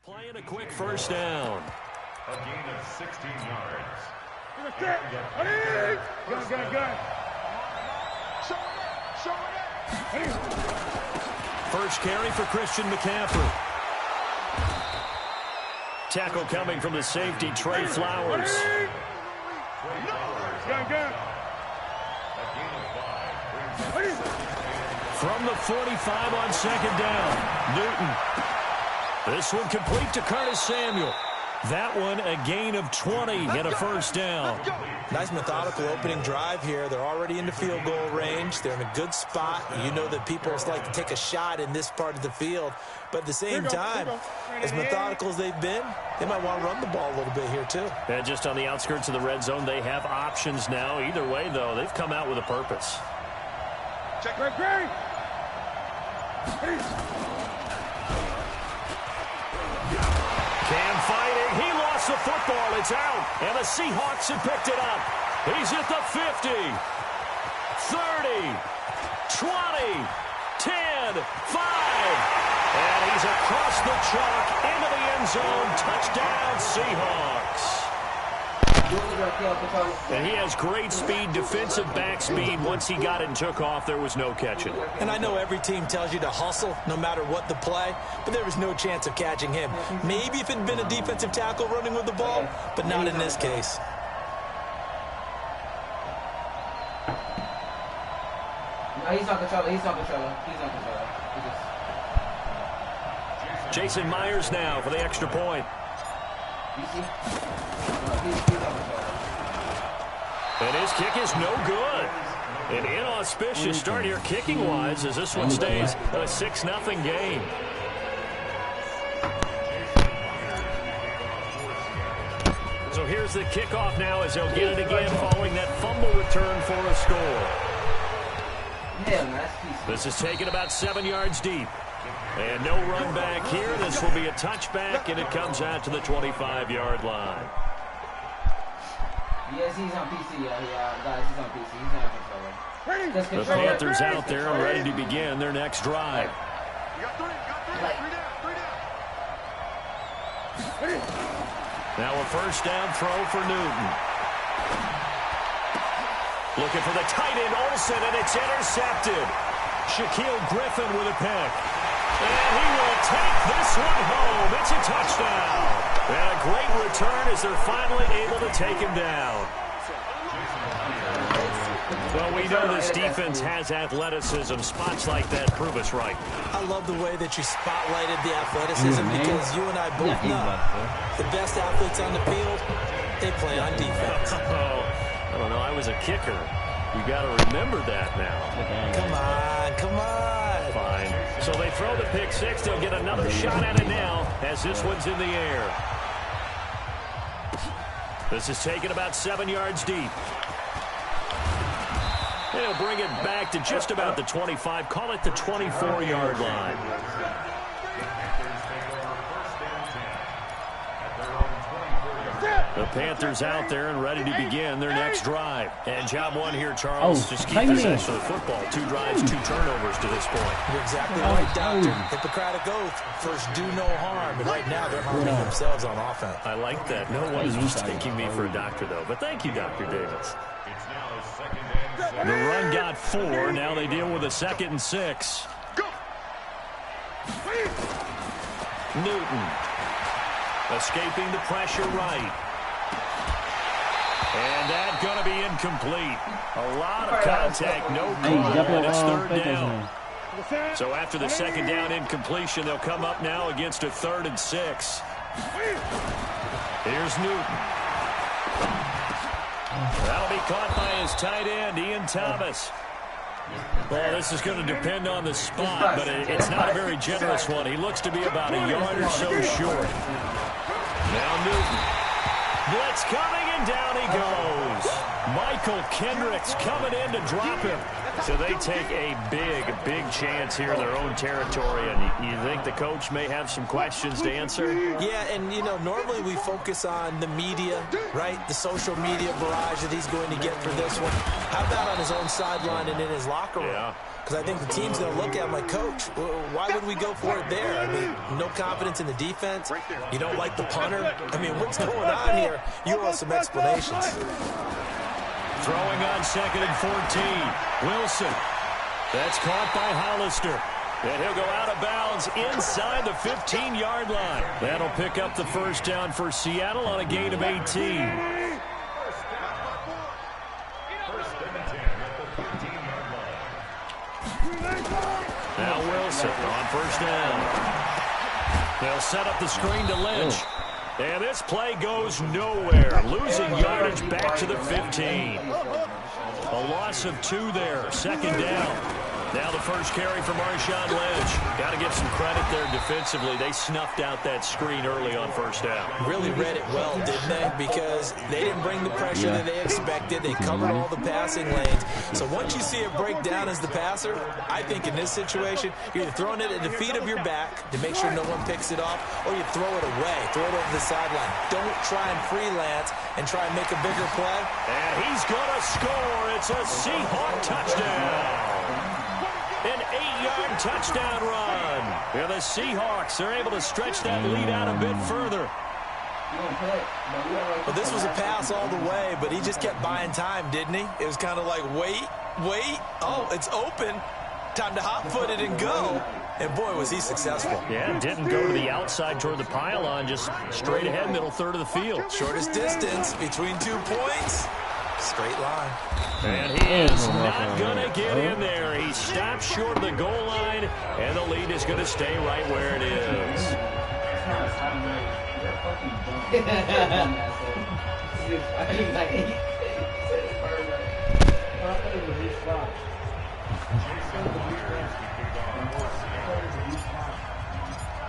Playing a quick first down. A gain of 16 yards. First carry for Christian McCaffrey. Tackle coming from the safety, Trey Flowers. From the 45 on second down, Newton. This one complete to Curtis Samuel. That one a gain of 20 and a first down. Nice methodical opening drive here. They're already in the field goal range. They're in a good spot. You know that people like to take a shot in this part of the field. But at the same time, as methodical as they've been, they might want to run the ball a little bit here too. And just on the outskirts of the red zone, they have options now. Either way, though, they've come out with a purpose. Check right, Gray. Cam fighting. He lost the football. It's out. And the Seahawks have picked it up. He's at the 50, 30, 20, 10, 5. And he's across the chalk into the end zone. Touchdown, Seahawks. And he has great speed, defensive back speed. Once he got it and took off, there was no catching. And I know every team tells you to hustle no matter what the play, but there was no chance of catching him. Maybe if it had been a defensive tackle running with the ball, but not in this case. No, he's on controller. He's on controller. He's on controller. Jason Myers now for the extra point. You see? He's on controller. And his kick is no good. An inauspicious start here kicking-wise as this one stays a 6-0 game. So here's the kickoff now as they'll get it again following that fumble return for a score. This is taken about 7 yards deep. And no run back here. This will be a touchback, and it comes out to the 25-yard line. Yes, he's on PC. Guys, he's on PC. He's not controller. The Panthers out there and ready to begin their next drive. Now a first down throw for Newton. Looking for the tight end, Olsen, and it's intercepted. Shaquille Griffin with a pick. And he will take this one home. It's a touchdown. And a great return as they're finally able to take him down. Well, we know this defense has athleticism. Spots like that prove us right. I love the way that you spotlighted the athleticism because you and I both know the best athletes on the field, they play on defense. I don't know. I was a kicker. You got to remember that now. Come on, come on. Fine. So they throw the pick six. They'll get another shot at it now as this one's in the air. This is taken about 7 yards deep. They'll bring it back to just about the 25. Call it the 24-yard line. The Panthers out there and ready to begin their next drive. And job one here, Charles. Just keep possession of the football. 2 drives, 2 turnovers to this point. You're exactly right, Doctor. Hippocratic oath. First, do no harm. And right now, they're harming themselves on offense. I like that. No one is mistaking me for a doctor, though. But thank you, Dr. Davis. The run got 4. Now they deal with a 2nd and 6. Newton escaping the pressure right. And that's going to be incomplete. A lot of contact, no call, and it's 3rd down. So after the 2nd down incompletion, they'll come up now against a 3rd and 6. Here's Newton. That'll be caught by his tight end, Ian Thomas. Well, this is going to depend on the spot, but it's not a very generous one. He looks to be about a yard or so short. Now Newton. Blitz coming, and down he goes. Michael Kendricks coming in to drop him. So they take a big chance here in their own territory, and you think the coach may have some questions to answer? Yeah, and, you know, normally we focus on the media, right? The social media barrage that he's going to get for this one. How about on his own sideline and in his locker room? Yeah. Because I think the team's going to look at him like, Coach, why would we go for it there? I mean, no confidence in the defense. You don't like the punter. I mean, what's going on here? You owe some explanations. Throwing on 2nd and 14. Wilson. That's caught by Hollister. And he'll go out of bounds inside the 15-yard line. That'll pick up the first down for Seattle on a gain of 18. Now Wilson on first down. They'll set up the screen to Lynch. And this play goes nowhere. Losing yardage back to the 15. A loss of 2 there. 2nd down. Now the first carry for Marshawn Lynch. Got to give some credit there defensively. They snuffed out that screen early on first down. Really read it well, didn't they? Because they didn't bring the pressure that they expected. They covered all the passing lanes. So once you see it break down as the passer, I think in this situation, you're either throwing it at the feet of your back to make sure no one picks it off, or you throw it away, throw it over the sideline. Don't try and freelance and try and make a bigger play. And he's going to score. It's a Seahawk touchdown. An 8-yard touchdown run. Yeah, the Seahawks are able to stretch that lead out a bit further. Well, this was a pass all the way, but he just kept buying time, didn't he? It was kind of like, wait. Oh, it's open. Time to hot-foot it and go. And, boy, was he successful. Yeah, didn't go to the outside toward the pylon, just straight ahead, middle third of the field. Shortest distance between 2 points. Straight line. And he is not going to get in there. He stops short of the goal line, and the lead is going to stay right where it is.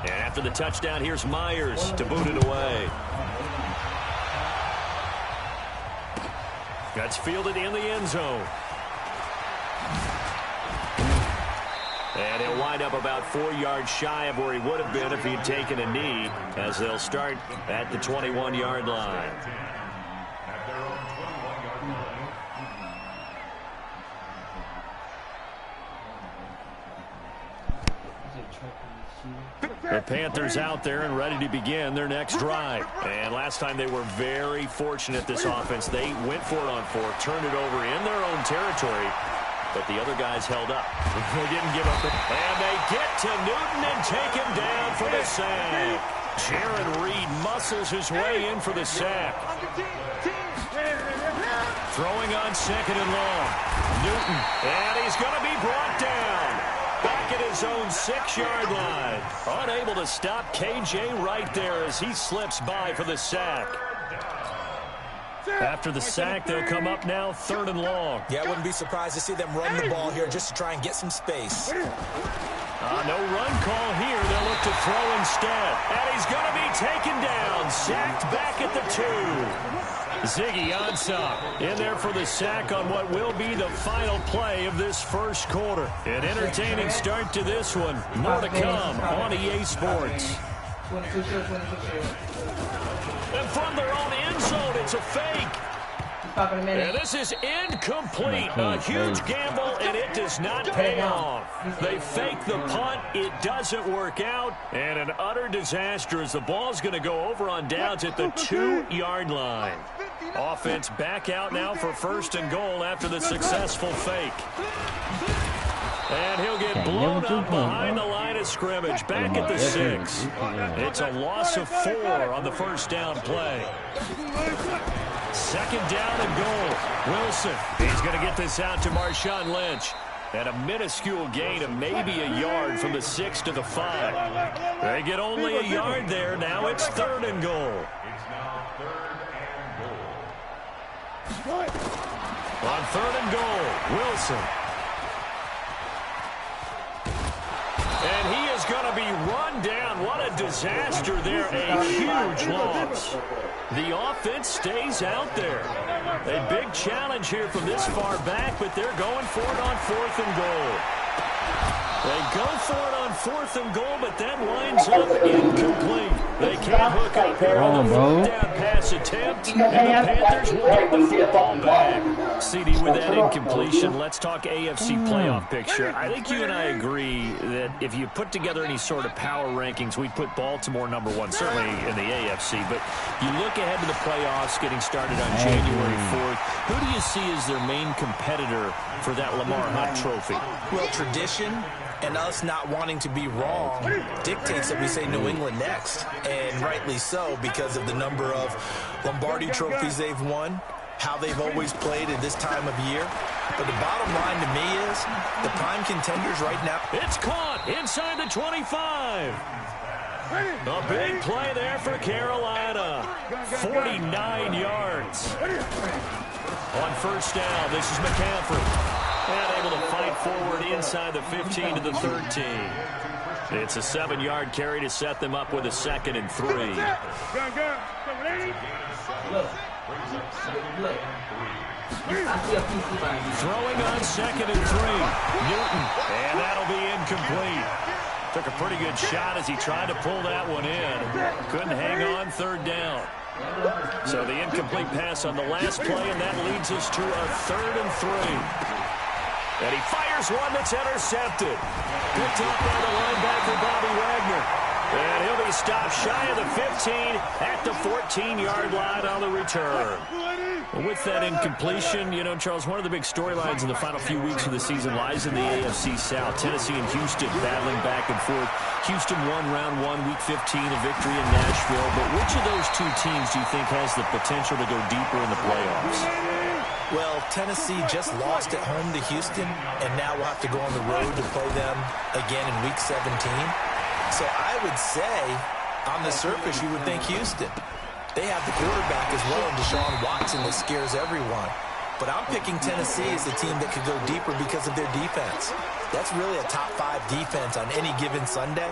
And after the touchdown, here's Myers to boot it away. That's fielded in the end zone. And he'll wind up about 4 yards shy of where he would have been if he'd taken a knee, as they'll start at the 21-yard line. The Panthers out there and ready to begin their next drive. And last time they were very fortunate, this offense. They went for it on 4, turned it over in their own territory, but the other guys held up. They didn't give up. And they get to Newton and take him down for the sack. Jaron Reed muscles his way in for the sack. Throwing on 2nd and long. Newton, and he's going to be brought down. Back at his own 6-yard line. Unable to stop KJ right there as he slips by for the sack. After the sack, they'll come up now 3rd and long. Yeah, I wouldn't be surprised to see them run the ball here just to try and get some space. No run call here. They'll look to throw instead. And he's going to be taken down. Sacked back at the 2. Ziggy Ansah in there for the sack on what will be the final play of this first quarter. An entertaining start to this one. More to come on EA Sports. And from their own end zone, it's a fake. And this is incomplete. A huge gamble, and it does not pay off. They fake the punt. It doesn't work out. And an utter disaster as the ball's going to go over on downs at the 2-yard line. Offense back out now for 1st and goal after the successful fake. And he'll get blown up behind the line of scrimmage. Back at the 6. It's a loss of 4 on the first down play. 2nd down and goal. Wilson, he's going to get this out to Marshawn Lynch. And a minuscule gain of maybe a yard from the 6 to the 5. They get only a yard there. Now it's 3rd and goal. On 3rd and goal, Wilson. And he is going to be run down. What a disaster there. A huge loss. The offense stays out there. A big challenge here from this far back, but they're going for it on 4th and goal. They go for it on 4th and goal, but that winds up incomplete. They can't hook up here on the 4th down pass attempt, and the Panthers will get the football back. CD, with that incompletion, let's talk AFC playoff picture. I think you and I agree that if you put together any sort of power rankings, we'd put Baltimore number 1, certainly in the AFC. But you look ahead to the playoffs getting started on January 4th. Who do you see as their main competitor for that Lamar Hunt trophy? Well, tradition and us not wanting to be wrong dictates that we say New England next, and rightly so because of the number of Lombardi trophies they've won, how they've always played at this time of year. But the bottom line to me is the prime contenders right now. It's caught inside the 25. A big play there for Carolina. 49 yards. On 1st down, this is McCaffrey. And able to fight forward inside the 15 to the 13. It's a 7-yard carry to set them up with a 2nd and 3. Look. Throwing on 2nd and 3. Newton. And that'll be incomplete. Took a pretty good shot as he tried to pull that one in. Couldn't hang on 3rd down. So the incomplete pass on the last play, and that leads us to a 3rd and 3. And he fires one that's intercepted. Picked up by the linebacker, Bobby Wagner. And he'll be stopped shy of the 15 at the 14-yard line on the return. Well, with that incompletion, you know, Charles, one of the big storylines in the final few weeks of the season lies in the AFC South. Tennessee and Houston battling back and forth. Houston won round 1, week 15, a victory in Nashville. But which of those two teams do you think has the potential to go deeper in the playoffs? Well, Tennessee just lost at home to Houston, and now we'll have to go on the road to play them again in week 17. So I would say, on the surface, you would think Houston. They have the quarterback as well in Deshaun Watson that scares everyone. But I'm picking Tennessee as the team that could go deeper because of their defense. That's really a top 5 defense on any given Sunday.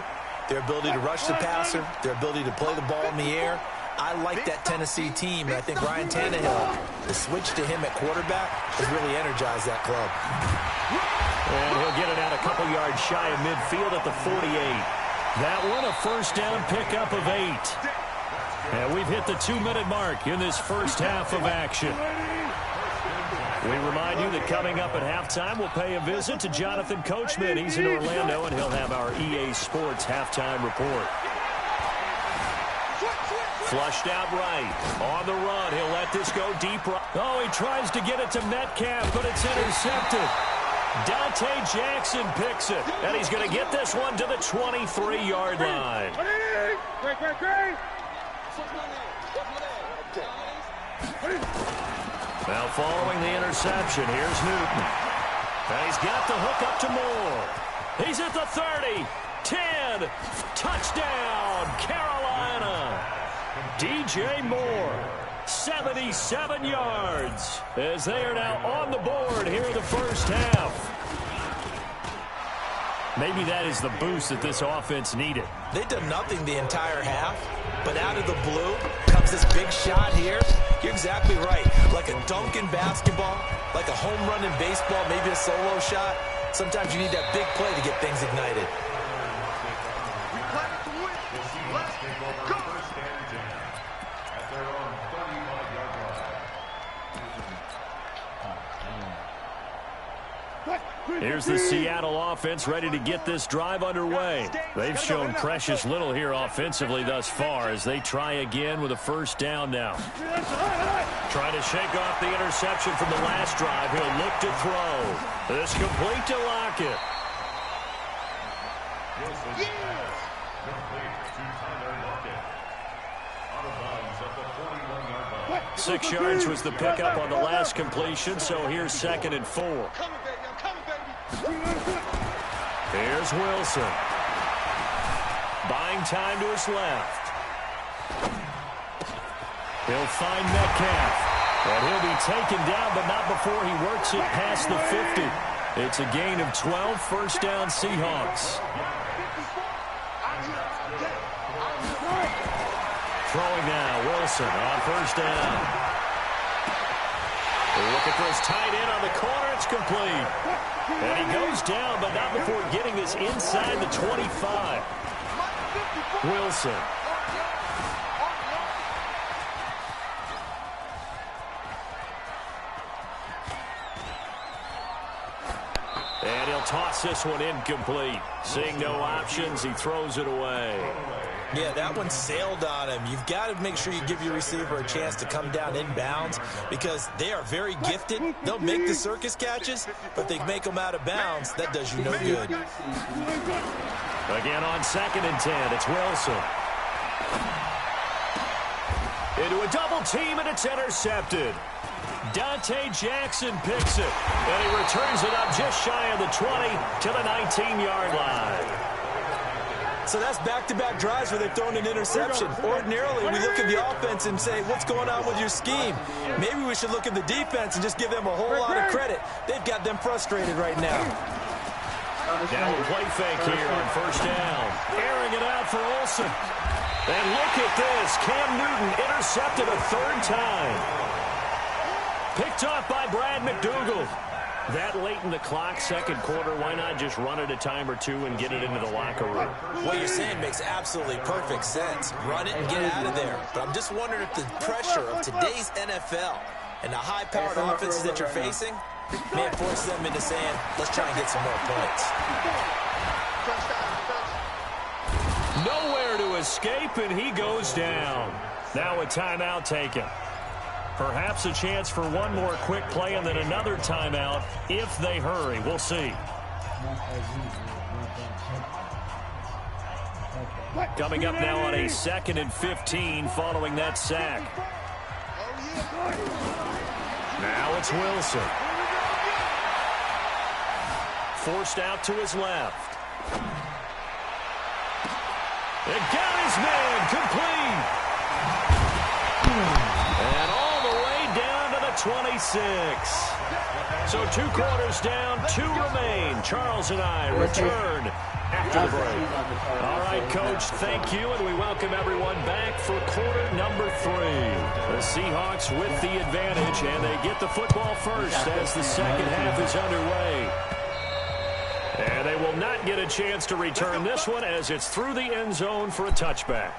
Their ability to rush the passer, their ability to play the ball in the air. I like that Tennessee team, and I think Ryan Tannehill, the switch to him at quarterback, has really energized that club. And he'll get it out a couple yards shy of midfield at the 48. That one a 1st down pickup of 8. And we've hit the 2-minute mark in this first half of action. We remind you that coming up at halftime, we'll pay a visit to Jonathan Coachman. He's in Orlando, and he'll have our EA Sports halftime report. Flushed out right. On the run. He'll let this go deep. Oh, he tries to get it to Metcalf, but it's intercepted. Dante Jackson picks it. And he's going to get this one to the 23-yard line. Now following the interception, here's Newton. And he's got the hook up to Moore. He's at the 30. 10. Touchdown, Carolina. DJ Moore, 77 yards, as they are now on the board here in the first half. Maybe that is the boost that this offense needed. They've done nothing the entire half, but out of the blue comes this big shot here. You're exactly right. Like a dunk in basketball, like a home run in baseball, maybe a solo shot. Sometimes you need that big play to get things ignited. Here's the Seattle offense ready to get this drive underway. They've shown precious little here offensively thus far as they try again with a 1st down now. Trying to shake off the interception from the last drive. He'll look to throw. This complete to Lockett. 6 yards was the pickup on the last completion, so here's 2nd and 4. Here's Wilson. Buying time to his left. He'll find Metcalf. And he'll be taken down, but not before he works it past the 50. It's a gain of 12, 1st down Seahawks. Throwing now, Wilson on first down. They're looking for his tight end on the corner. It's complete. And he goes down, but not before getting this inside the 25. Wilson. And he'll toss this one incomplete. Seeing no options, he throws it away. Yeah, that one sailed on him. You've got to make sure you give your receiver a chance to come down inbounds because they are very gifted. They'll make the circus catches, but they make them out of bounds. That does you no good. Again on 2nd and 10, it's Wilson. Into a double team, and it's intercepted. Dante Jackson picks it, and he returns it up just shy of the 20 to the 19-yard line. So that's back-to-back drives where they've thrown an interception. Ordinarily, we look at the offense and say, what's going on with your scheme? Maybe we should look at the defense and just give them a whole lot of credit. They've got them frustrated right now. Now a play fake here on first down. Airing it out for Olsen. And look at this. Cam Newton intercepted a 3rd time. Picked off by Brad McDougal. That late in the clock, 2nd quarter, why not just run it a time or two and get it into the locker room? What you're saying makes absolutely perfect sense. Run it and get out of there. But I'm just wondering if the pressure of today's NFL and the high-powered offenses that you're facing may force them into saying, let's try and get some more points. Nowhere to escape, and he goes down. Now a timeout taken. Perhaps a chance for one more quick play and then another timeout if they hurry. We'll see. Coming up now on a 2nd and 15 following that sack. Now it's Wilson. Forced out to his left. It got his man complete. And all the way down to the 26. So 2 quarters down, 2 remain. Charles and I return after the break. All right, Coach, thank you, and we welcome everyone back for quarter number 3. The Seahawks with the advantage, and they get the football first as the second half is underway. And they will not get a chance to return this one as it's through the end zone for a touchback.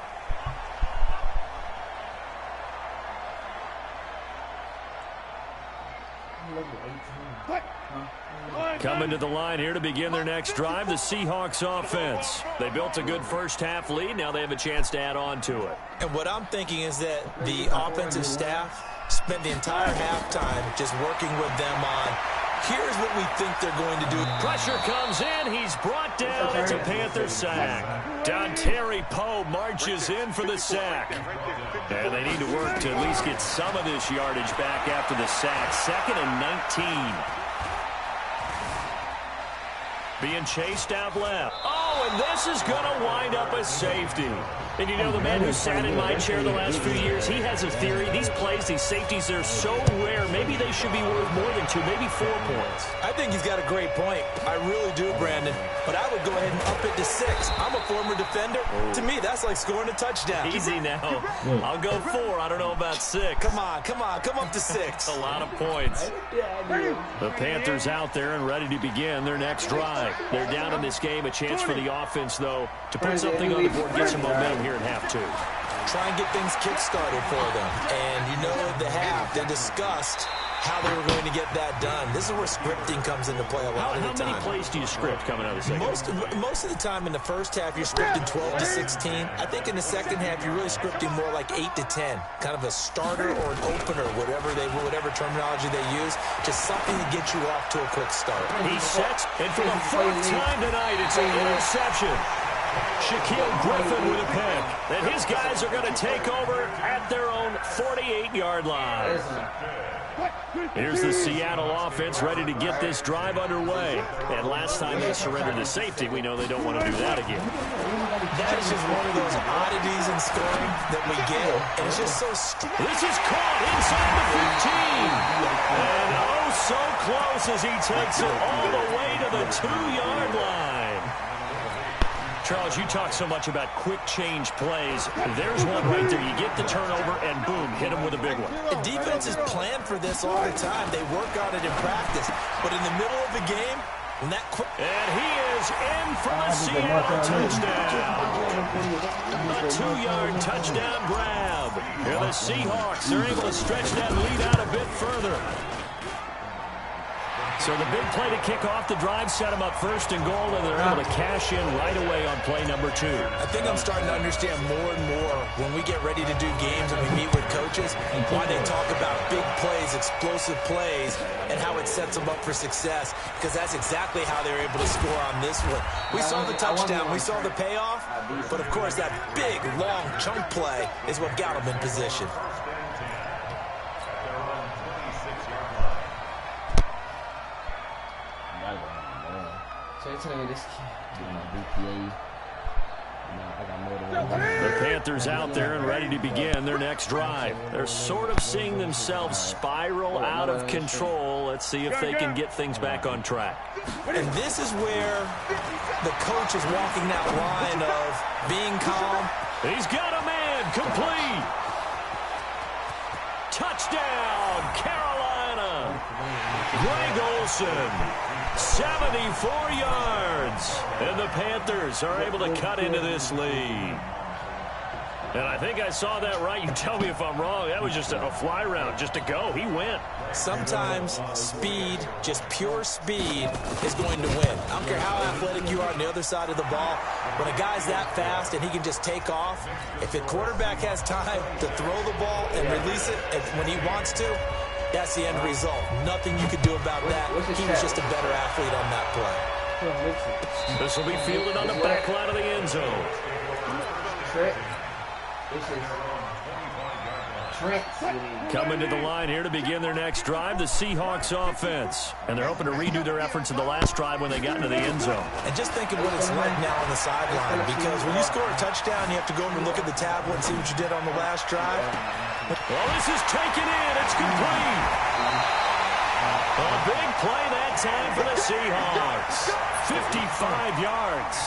Coming to the line here to begin their next drive, the Seahawks offense. They built a good first-half lead. Now they have a chance to add on to it. And what I'm thinking is that the offensive staff spent the entire halftime just working with them on, here's what we think they're going to do. Pressure comes in. He's brought down. It's a Panther sack. Dontari Poe marches in for the sack. And they need to work to at least get some of this yardage back after the sack. 2nd and 19. Being chased out left. Oh, and this is going to wind up a safety. And you know, the man who sat in my chair the last few years, he has a theory. These plays, these safeties, they're so rare. Maybe they should be worth more than 2, maybe 4 points. I think he's got a great point. I really do, Brandon. But I would go ahead and up it to 6. I'm a former defender. Oh. To me, that's like scoring a touchdown. Easy now. I'll go 4. I don't know about 6. Come on. Come up to 6. A lot of points. The Panthers out there and ready to begin their next drive. They're down in this game. A chance for the offense, though, to put something on the board, get some momentum here at half 2. Try and get things kick-started for them. And you know, at the half, they discussed how they were going to get that done. This is where scripting comes into play a lot of the time. How many plays do you script coming out of the second? Most of the time in the first half, you're scripting 12 to 16. I think in the second half, you're really scripting more like 8 to 10. Kind of a starter or an opener, whatever terminology they use. Just something to get you off to a quick start. He sets, and for the 4th time tonight, it's an interception. Shaquille Griffin with a pick. And his guys are going to take over at their own 48-yard line. Here's the Seattle offense ready to get this drive underway. And last time they surrendered to safety, we know they don't want to do that again. That is just one of those oddities in scoring that we get. And it's just so This is caught inside the 15. And oh, so close as he takes it all the way to the 2-yard line. Charles, you talk so much about quick change plays. There's one right there. You get the turnover, and boom, hit him with a big one. The defenses plan for this all the time. They work on it in practice. But in the middle of the game, when that quick... And he is in for the Seattle touchdown. A 2-yard touchdown grab. Here the Seahawks are able to stretch that lead out a bit further. So the big play to kick off the drive set them up first and goal, and they're able to cash in right away on play number 2. I think I'm starting to understand more and more when we get ready to do games and we meet with coaches why they talk about big plays, explosive plays, and how it sets them up for success, because that's exactly how they're able to score on this one. We saw the touchdown, we saw the payoff, but of course that big, long chunk play is what got them in position. The Panthers out there and ready to begin their next drive. They're sort of seeing themselves spiral out of control. Let's see if they can get things back on track. And this is where the coach is walking that line of being calm. He's got a man complete. Touchdown, Carolina. Greg Olsen, 74 yards. And the Panthers are able to cut into this lead. And I think I saw that right. You tell me if I'm wrong. That was just a fly route, just to go. He went. Sometimes speed, just pure speed, is going to win. I don't care how athletic you are on the other side of the ball. When a guy's that fast and he can just take off, if the quarterback has time to throw the ball and release it when he wants to, that's the end result. Nothing you could do about that. He was just a better athlete on that play. This will be fielded on the back line of the end zone. Coming to the line here to begin their next drive, the Seahawks offense. And they're hoping to redo their efforts in the last drive when they got into the end zone. And just think of what it's like now on the sideline, because when you score a touchdown, you have to go over and look at the tablet and see what you did on the last drive. Well, this is taken in. It's complete. A big play that time for the Seahawks. 55 yards.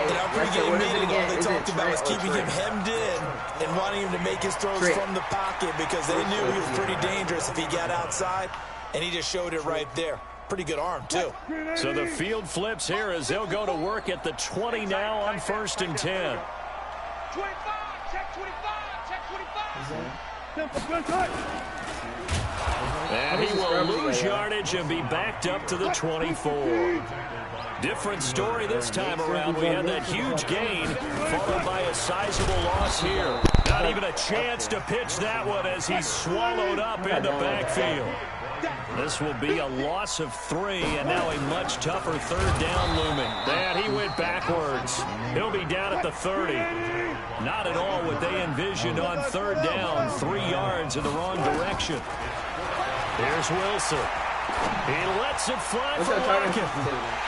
In our pregame meeting, all they talked about was keeping him hemmed in and wanting him to make his throws from the pocket, because they knew he was pretty dangerous if he got outside, and he just showed it right there. Pretty good arm, too. So the field flips here as they'll go to work at the 20 now on 1st and 10. 25, check 25, check 25. And he will lose yardage and be backed up to the 24. Different story this time around. We had that huge gain followed by a sizable loss here. Not even a chance to pitch that one as he's swallowed up in the backfield. This will be a loss of 3, and now a much tougher 3rd down looming. And he went backwards. He'll be down at the 30. Not at all what they envisioned on 3rd down. 3 yards in the wrong direction. Here's Wilson. He lets it fly for Lockett.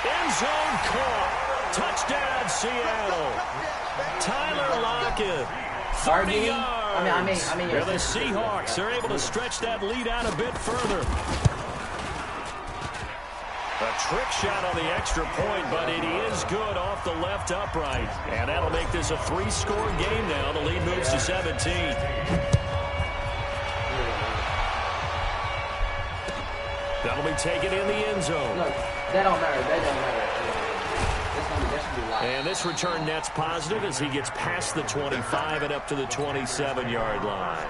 End zone caught. Touchdown, Seattle. Tyler Lockett. 30 yards. Here the Seahawks are able to stretch that lead out a bit further. A trick shot on the extra point, but it is good off the left upright. And that'll make this a 3-score game now. The lead moves to 17. That'll be taken in the end zone. Look, that don't matter. That don't matter. That should be live. And this return net's positive as he gets past the 25 and up to the 27-yard line.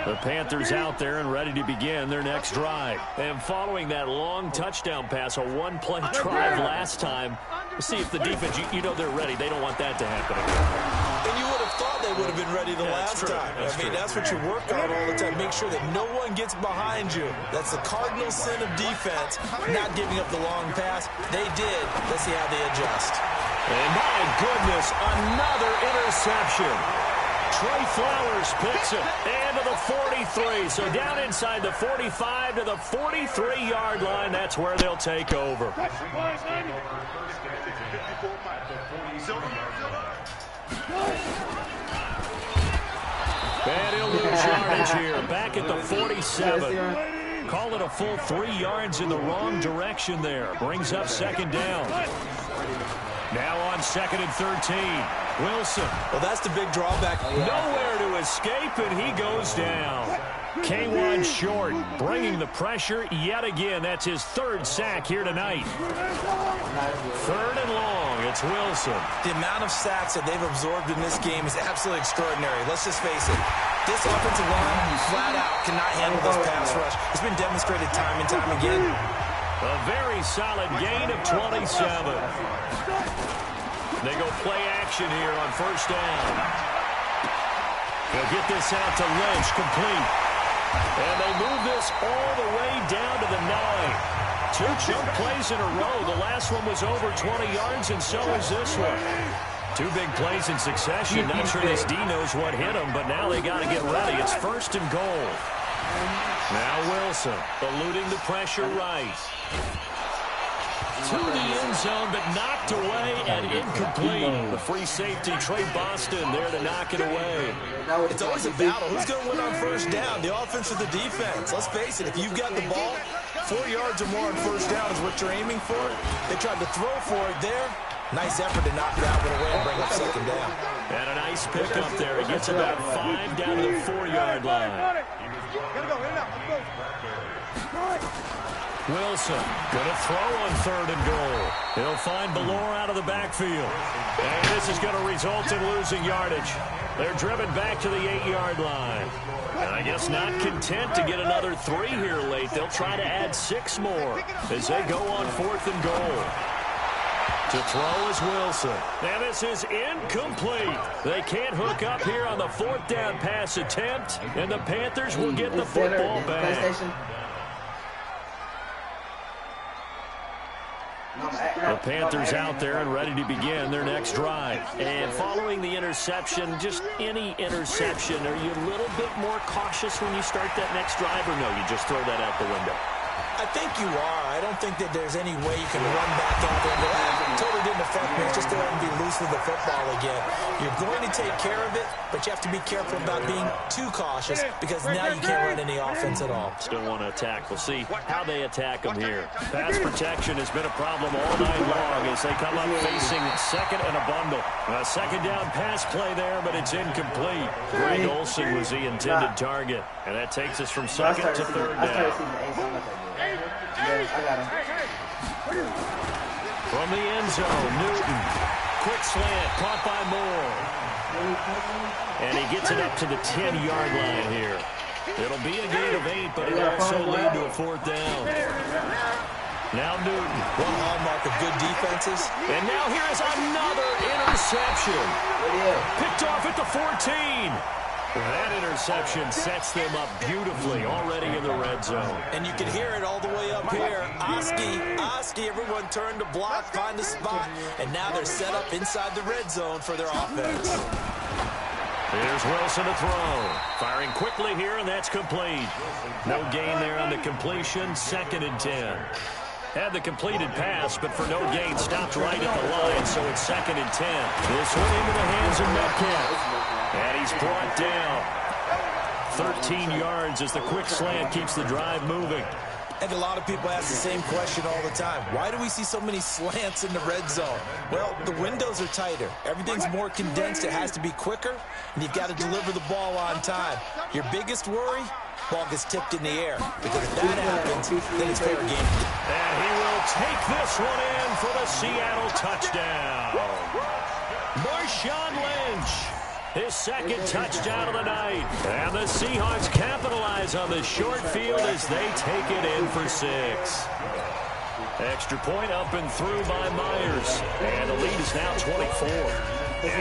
The Panthers out there and ready to begin their next drive. And following that long touchdown pass, a one-play drive last time, see if the defense, you know they're ready. They don't want that to happen again. And you would have thought they would have been ready the last time. That's what you work on all the time. Make sure that no one gets behind you. That's the cardinal sin of defense, not giving up the long pass. They did. Let's see how they adjust. And my goodness, another interception. Trey Flowers picks it, and to the 43. So down inside the 45 to the 43-yard line. That's where they'll take over. And he'll lose yardage here. Back at the 47. Call it a full 3 yards in the wrong direction there. Brings up second down. Now on 2nd and 13. Wilson. Well, that's the big drawback. Nowhere to escape, and he goes down. K1 short, bringing the pressure yet again. That's his 3rd sack here tonight. 3rd and long. It's Wilson. The amount of sacks that they've absorbed in this game is absolutely extraordinary. Let's just face it. This offensive line, flat out, cannot handle this pass rush. It's been demonstrated time and time again. A very solid gain of 27. They go play action here on 1st down. They'll get this out to Lynch, complete. And they move this all the way down to the 9. 2 chunk plays in a row. The last one was over 20 yards, and so is this one. 2 big plays in succession. Not sure this D knows what hit him, but now they got to get ready. It's 1st and goal. Now Wilson, eluding the pressure right. To the end zone, but knocked away and incomplete. The free safety, Trey Boston, there to knock it away. It's always a battle. Who's going to win on 1st down, the offense or the defense? Let's face it, if you've got the ball, 4 yards or more on 1st down is what you're aiming for. They tried to throw for it there. Nice effort to knock that one away and bring up 2nd down. And a nice pickup there. He gets about 5 down to the 4-yard line. Gotta go, in and out, let's go. Wilson going to throw on 3rd and goal. He'll find Ballore out of the backfield. And this is going to result in losing yardage. They're driven back to the 8-yard line. And I guess not content to get another 3 here late. They'll try to add 6 more as they go on 4th and goal. To throw is Wilson. And this is incomplete. They can't hook up here on the 4th down pass attempt. And the Panthers will get the football back. The Panthers out there and ready to begin their next drive. And following the interception, just any interception, are you a little bit more cautious when you start that next drive, or no, you just throw that out the window? I think you are. I don't think that there's any way you can run back out there and go, totally didn't affect me. It's just go ahead and be loose with the football again. You're going to take care of it, but you have to be careful about being too cautious because now you can't run any offense at all. Still want to attack. We'll see how they attack them here. Pass protection has been a problem all night long as they come up facing 2nd and a bundle. A 2nd down pass play there, but it's incomplete. Greg Olsen was the intended target, and that takes us from 2nd to 3rd down. From the end zone, Newton. Quick slant, caught by Moore. And he gets it up to the 10-yard line here. It'll be a gain of 8, but it'll also lead to a 4th down. Now Newton. One hallmark of good defenses. And now here is another interception. Picked off at the 14. That interception sets them up beautifully already in the red zone. And you can hear it all the way up here. Oski, everyone turned to block, find a spot, and now they're set up inside the red zone for their offense. Here's Wilson to throw. Firing quickly here, and that's complete. No gain there on the completion, 2nd and 10. Had the completed pass, but for no gain, stopped right at the line, so it's 2nd and 10. This one into the hands of Metcalf. And he's brought down. 13 yards as the quick slant keeps the drive moving. And a lot of people ask the same question all the time. Why do we see so many slants in the red zone? Well, the windows are tighter. Everything's more condensed. It has to be quicker, and you've got to deliver the ball on time. Your biggest worry? Ball gets tipped in the air. Because if that happens, then it's fair game. And he will take this one in for the Seattle touchdown. Marshawn Lynch. His 2nd touchdown of the night. And the Seahawks capitalize on the short field as they take it in for 6. Extra point up and through by Myers. And the lead is now 24.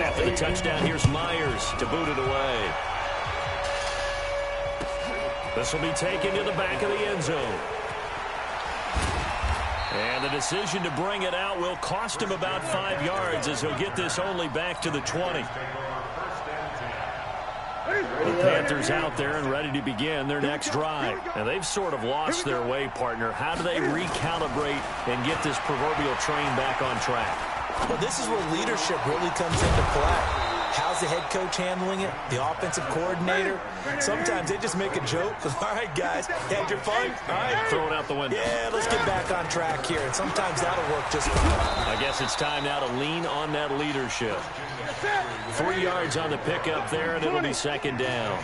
After the touchdown, here's Myers to boot it away. This will be taken to the back of the end zone. And the decision to bring it out will cost him about 5 yards as he'll get this only back to the 20. The Panthers out there and ready to begin their next drive. And they've sort of lost their way, partner. How do they recalibrate and get this proverbial train back on track? Well, this is where leadership really comes into play. How's the head coach handling it? The offensive coordinator? Sometimes they just make a joke. All right, guys, had your fun? All right. Throw it out the window. Yeah, let's get back on track here. And sometimes that'll work just fine. I guess it's time now to lean on that leadership. 3 yards on the pickup there, and it'll be second down.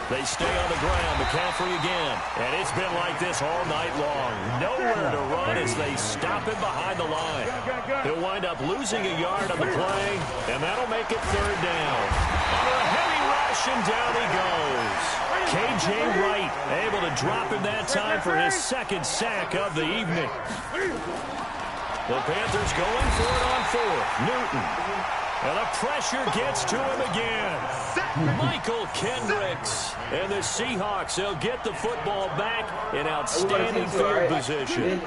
They stay on the ground. McCaffrey again. And it's been like this all night long. Nowhere to run as they stop him behind the line. He'll wind up losing a yard on the play, and that'll make it third down. Under a heavy rush, and down he goes. K.J. Wright able to drop him that time for his second sack of the evening. The Panthers going for it on fourth. Newton. And the pressure gets to him again. Michael Kendricks. And the Seahawks, they'll get the football back in outstanding field position.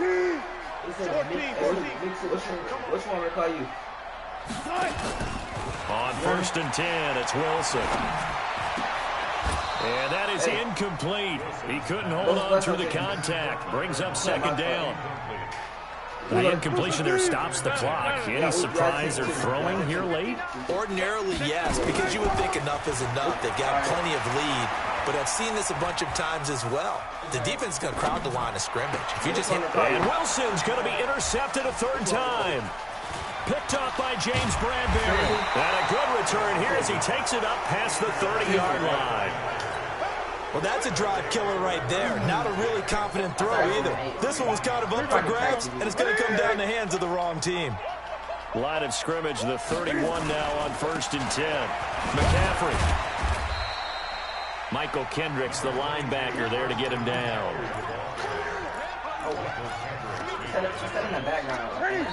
Which one will call you? On 1st and 10, it's Wilson. And that is incomplete. He couldn't hold on through the contact. Brings up second down. The incompletion there stops the clock. Any surprise they're throwing here late? Ordinarily, yes, because you would think enough is enough. They've got plenty of lead, but I've seen this a bunch of times as well. The defense is going to crowd the line of scrimmage. If you just hit and Wilson's going to be intercepted a third time. Picked off by James Bradbury. And a good return here as he takes it up past the 30-yard line. Well, that's a drive killer right there. Not a really confident throw either. This one was kind of up for grabs, and it's going to come down the hands of the wrong team. Line of scrimmage, the 31 now on 1st and 10. McCaffrey. Michael Kendricks, the linebacker, there to get him down.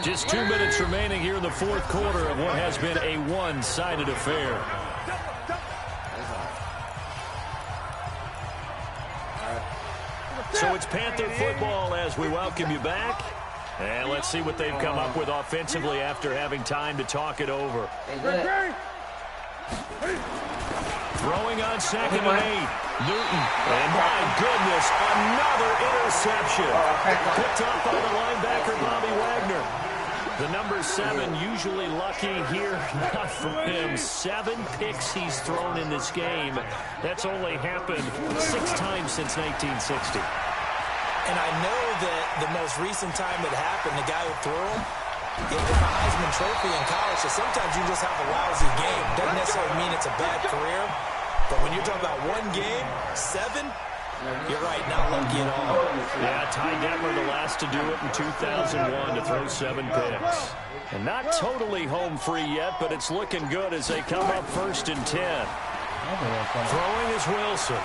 Just 2 minutes remaining here in the fourth quarter of what has been a one-sided affair. So it's Panther football as we welcome you back. And let's see what they've come up with offensively after having time to talk it over. Throwing on 2nd and 8. Newton. And my goodness, another interception. Picked off by the linebacker, Bobby Wagner. The number 7 usually lucky here, not for him. 7 picks he's thrown in this game. That's only happened 6 times since 1960. And I know that the most recent time it happened, the guy who threw him, he won a Heisman Trophy in college, so sometimes you just have a lousy game. Doesn't necessarily mean it's a bad career, but when you're talking about one game, 7, you're right, not lucky at all. Yeah, Ty Detmer, the last to do it in 2001 to throw 7 picks. And not totally home free yet, but it's looking good as they come up 1st and 10. Throwing is Wilson.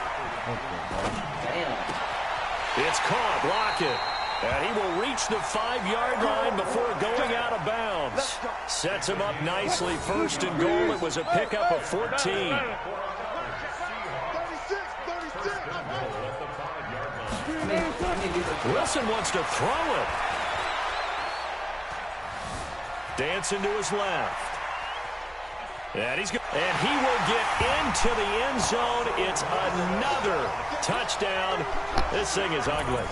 It's caught, Lockett. And he will reach the 5-yard line before going out of bounds. Sets him up nicely. 1st and goal. It was a pickup of 14. Wilson wants to throw it. Dancing to his left. And he will get into the end zone. It's another touchdown. This thing is ugly.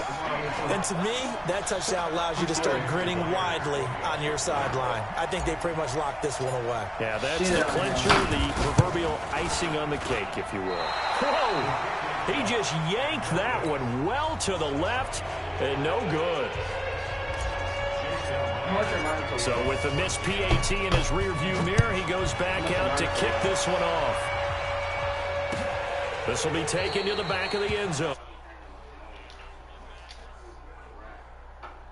And to me, that touchdown allows you to start grinning widely on your sideline. I think they pretty much locked this one away. Yeah, that's the clincher, the proverbial icing on the cake, if you will. Whoa! He just yanked that one well to the left, and no good. So with the missed PAT in his rearview mirror, he goes back out to kick this one off. This will be taken to the back of the end zone.